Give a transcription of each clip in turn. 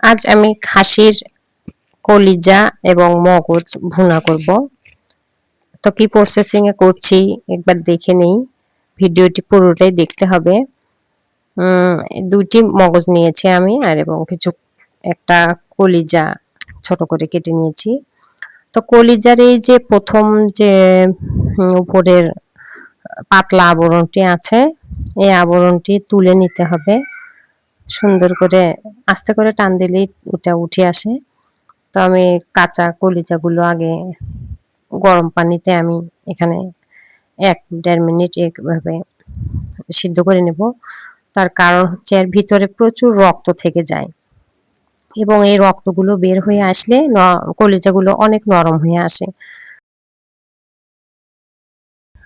আজ আমি খাসির কলিজা এবং মগজ ভুনা করব। তো কি প্রসেসিং এ করছি একবার দেখে নেই। ভিডিওটি পুরোটাই দেখতে হবে। উম দুটি মগজ নিয়েছি আমি আর এবং কিছু একটা কলিজা ছোট করে কেটে নিয়েছি। তো কলিজার এই যে প্রথম যে উপরের পাতলা আবরণটি আছে, এই আবরণটি তুলে নিতে হবে। সুন্দর করে আস্তে করে টান দিলেই ওটা উঠে আসে। তো আমি কাঁচা কলিজাগুলো আগে গরম পানিতে আমি এখানে ১-১.৫ মিনিট এভাবে সিদ্ধ করে নেব। তার কারণ হচ্ছে এর ভিতরে প্রচুর রক্ত থেকে যায় এবং এই রক্তগুলো বের হয়ে আসলে কলিজাগুলো অনেক নরম হয়ে আসে।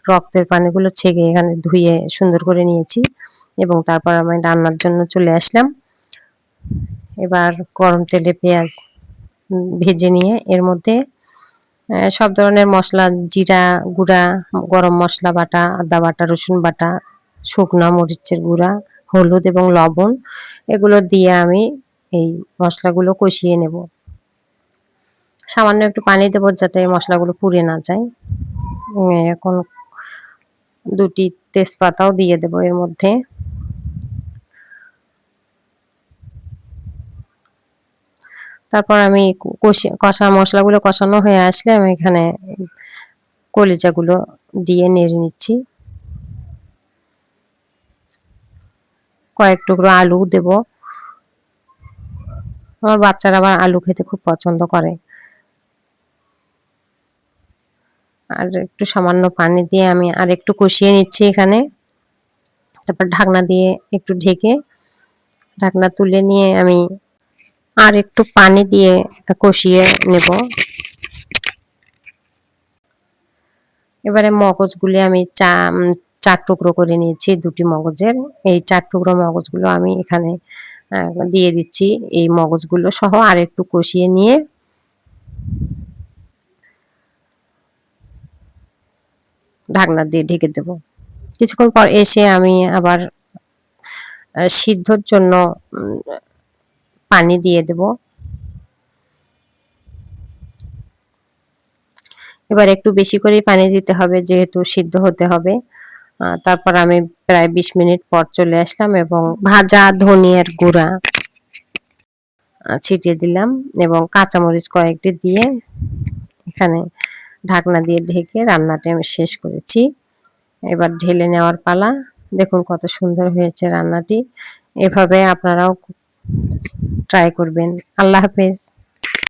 রক্তের পানিগুলো ছেঁকে এখানে ধুয়ে সুন্দর করে নিয়েছি এবং তারপর আমি রান্নার জন্য চলে আসলাম। এবার গরম তেলে পেঁয়াজ ভেজে নিয়ে এর মধ্যে সব ধরনের মশলা, জিরা গুঁড়া, গরম মশলা বাটা, আদা বাটা, রসুন বাটা, শুকনা মরিচের গুঁড়া, হলুদ এবং লবণ এগুলো দিয়ে আমি এই মশলাগুলো কষিয়ে নেব। সামান্য একটু পানি দেব যাতে মশলাগুলো পুড়ে না যায়। এখন ২টি তেজপাতাও দিয়ে দেব এর মধ্যে। তারপর আমি কষা মশলাগুলো কষানো হয়ে আসলে আমি এখানে কলিজাগুলো দিয়ে নেড়ে নিচ্ছি। কয়েক টুকরো আলু দেব। আমার বাচ্চারা আবার আলু খেতে খুব পছন্দ করে। আর একটু সামান্য পানি দিয়ে আমি আরেকটু কষিয়ে নিচ্ছি এখানে। তারপর ঢাকনা দিয়ে একটু ঢেকে ঢাকনা তুলে নিয়ে আমি আর একটু পানি দিয়ে কষিয়ে নেব। এবারে মগজগুলি আমি ৪ টুকরো করে নিয়েছি ২টি মগজের। এই ৪ টুকরো মগজগুলো আমি এখানে দিয়ে দিচ্ছি। এই মগজগুলো সহ আরেকটু কষিয়ে নিয়ে ঢাকনা দিয়ে ঢেকে দেব। কিছুক্ষণ পর এসে আমি আবার সিদ্ধর জন্য পানি দিয়ে দেব। এবার একটু বেশি করেই পানি দিতে হবে যেহেতু সিদ্ধ হতে হবে। তারপর আমি প্রায় ২০ মিনিট পর চলে আসলাম এবং ভাজা ধনিয়ার গুঁড়া ছিটিয়ে দিলাম এবং কাঁচামরিচ কয়েকটি দিয়ে এখানে ঢাকনা দিয়ে ঢেকে রান্নাটি আমি শেষ করেছি। এবার ঢেলে নেওয়ার পালা। দেখুন কত সুন্দর হয়েছে রান্নাটি। এভাবে আপনারাও ট্রাই করবেন। আল্লাহ হাফেজ।